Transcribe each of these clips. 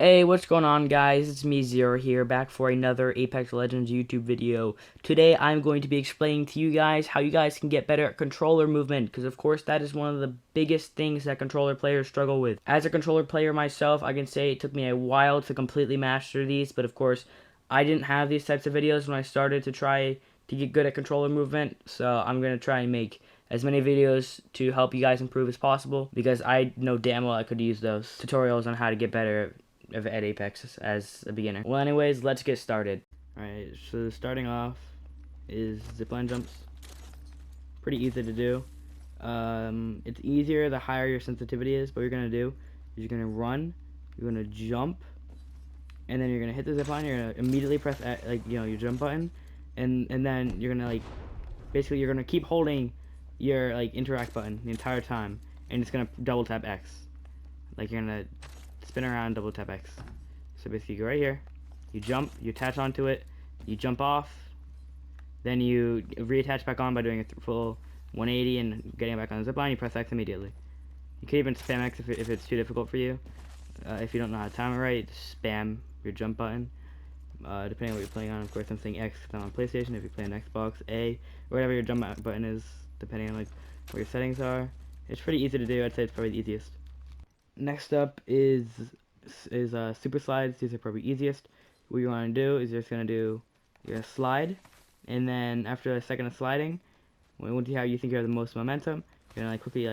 Hey, what's going on, guys? It's me, Zero, here, back for another Apex Legends YouTube video. Today, I'm going to be explaining to you guys how you guys can get better at controller movement, because of course, that is one of the biggest things that controller players struggle with. As a controller player myself, I can say it took me a while to completely master these, but of course, I didn't have these types of videos when I started to try to get good at controller movement, so I'm going to try and make as many videos to help you guys improve as possible, because I know damn well I could use those tutorials on how to get better at Apex as a beginner. Well, anyways, let's get started. Alright, so starting off is zipline jumps. Pretty easy to do. It's easier the higher your sensitivity is, but what you're going to do is you're going to run, you're going to jump, and then you're going to hit the zipline, you're going to immediately press, your jump button, and then you're going to, basically you're going to keep holding your, interact button the entire time, and it's going to double tap X. You're going to spin around, double tap X. So basically you go right here, you jump, you attach onto it, you jump off, then you reattach back on by doing a full 180 and getting back on the zipline, you press X immediately. You can even spam X if it's too difficult for you. If you don't know how to time it right, just spam your jump button. Depending on what you're playing on, of course I'm saying X if I'm on PlayStation, if you're playing Xbox, A, or whatever your jump button is, depending on what your settings are. It's pretty easy to do, I'd say it's probably the easiest. Next up is super slides. These are probably easiest. What you want to do is you're just gonna do your slide, and then after a second of sliding, once you think you have the most momentum, you're gonna quickly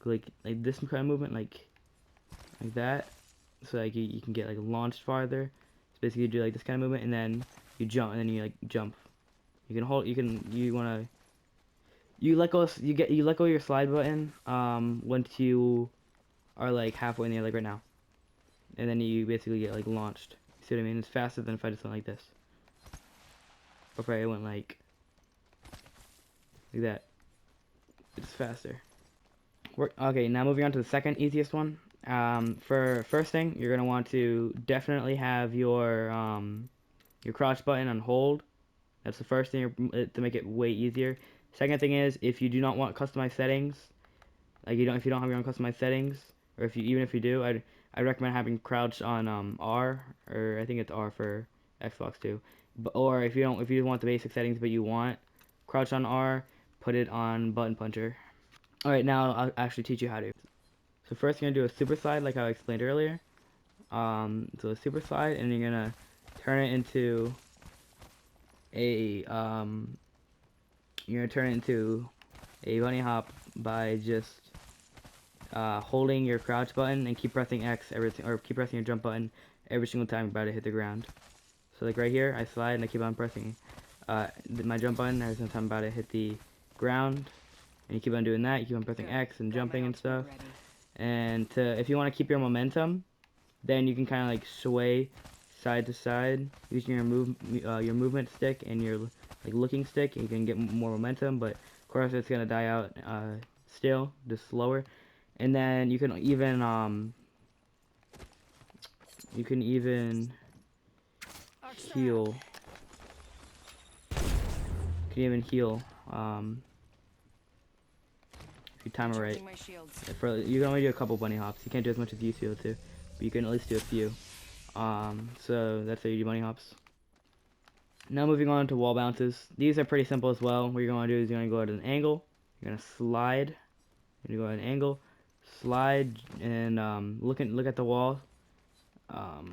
like this kind of movement, like that, so you can get launched farther. So basically you do this kind of movement, and then you jump, and then you jump. You can hold. You wanna you let go. You let go of your slide button once you are halfway in the air, like right now. And then you basically get launched. You see what I mean? It's faster than if I just went like this. Or if I went like that. It's faster. Okay, now moving on to the second easiest one. For first thing, you're gonna want to definitely have your crouch button on hold. That's the first thing to make it way easier. Second thing is, if you do not want customized settings, if you don't have your own customized settings, or even if you do, I'd recommend having crouch on R, or I think it's R for Xbox too. Or if you want the basic settings but you want crouch on R, put it on button puncher. All right, now I'll actually teach you how to. So first you're gonna do a super slide like I explained earlier. So a super slide, and you're gonna turn it into a bunny hop by just holding your crouch button and keep pressing X or keep pressing your jump button every single time you're about to hit the ground. So right here, I slide and I keep on pressing my jump button every single time I'm about to hit the ground. And you keep on doing that. You keep on pressing X and jumping and stuff. And if you want to keep your momentum, then you can kind of sway side to side using your movement stick and your looking stick. And you can get more momentum, but of course it's gonna die out still, just slower. And then you can even heal. You can even heal if you time it right. You can only do a couple bunny hops. You can't do as much as you used to be able to, but you can at least do a few. So that's how you do bunny hops. Now moving on to wall bounces. These are pretty simple as well. What you're going to do is you're going to go at an angle. You're going to slide. You're going to go at an angle, slide, and look at the wall. I'll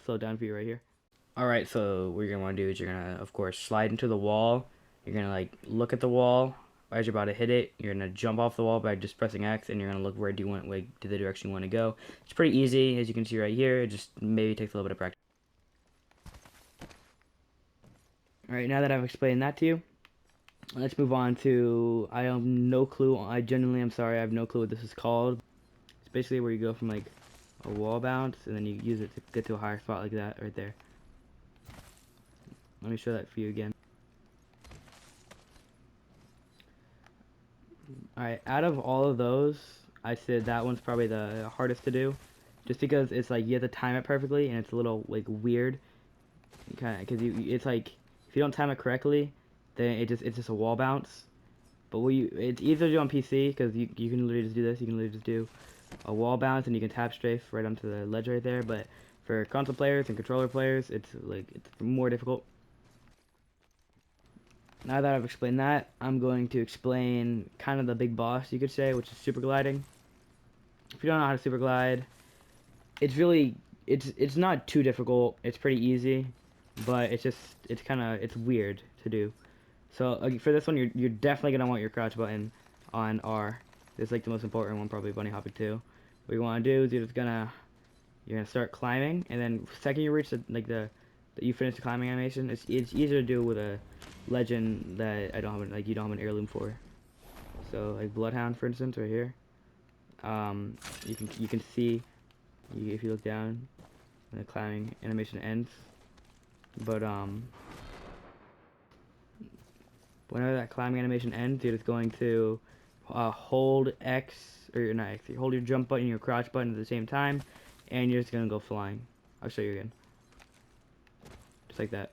slow it down for you right here. Alright, so what you're going to want to do is you're going to, of course, slide into the wall. You're going to, look at the wall. As you're about to hit it, you're going to jump off the wall by just pressing X, and you're going to look where do you want, to the direction you want to go. It's pretty easy, as you can see right here. It just maybe takes a little bit of practice. Alright, now that I've explained that to you, let's move on to, I have no clue, I genuinely am sorry, I have no clue what this is called. It's basically where you go from a wall bounce, and then you use it to get to a higher spot like that, right there. Let me show that for you again. Alright, out of all of those, I said that one's probably the hardest to do. Just because it's you have to time it perfectly, and it's a little weird. Because it's if you don't time it correctly, then it's just a wall bounce. But it's easier to do on PC, because you can literally just do this. You can literally just do a wall bounce, and you can tap strafe right onto the ledge right there. But For console players and controller players, it's more difficult. Now that I've explained that, I'm going to explain kind of the big boss, you could say, which is super gliding. If you don't know how to super glide, it's really it's not too difficult. It's pretty easy, but it's weird to do. So for this one, you're definitely gonna want your crouch button on R. It's like the most important one, probably bunny hopping too. What you want to do is you're gonna start climbing, and then the second you reach you finish the climbing animation, it's easier to do with a legend that you don't have an heirloom for. So like Bloodhound, for instance, right here. You can see if you look down when the climbing animation ends. But whenever that climbing animation ends, you're just going to hold X, or not X, you hold your jump button and your crouch button at the same time, and you're just gonna go flying. I'll show you again. Just like that.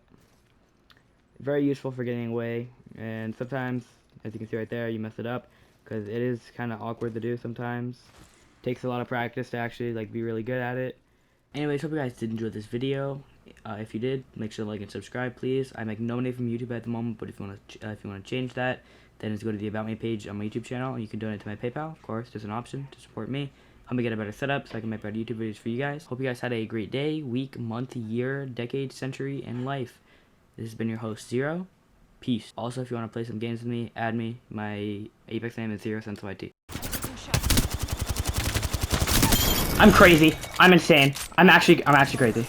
Very useful for getting away, and sometimes, as you can see right there, you mess it up, because it is kind of awkward to do sometimes. Takes a lot of practice to actually be really good at it. Anyways, hope you guys did enjoy this video. If you did, make sure to like and subscribe, please. I make no money from YouTube at the moment, but if you want to change that, then just go to the About Me page on my YouTube channel. You can donate to my PayPal, of course. There's an option to support me. Help me get a better setup so I can make better YouTube videos for you guys. Hope you guys had a great day, week, month, year, decade, century, and life. This has been your host, Zero. Peace. Also, if you want to play some games with me, add me. My Apex name is ZeroSenseYT. I'm crazy. I'm insane. I'm actually crazy.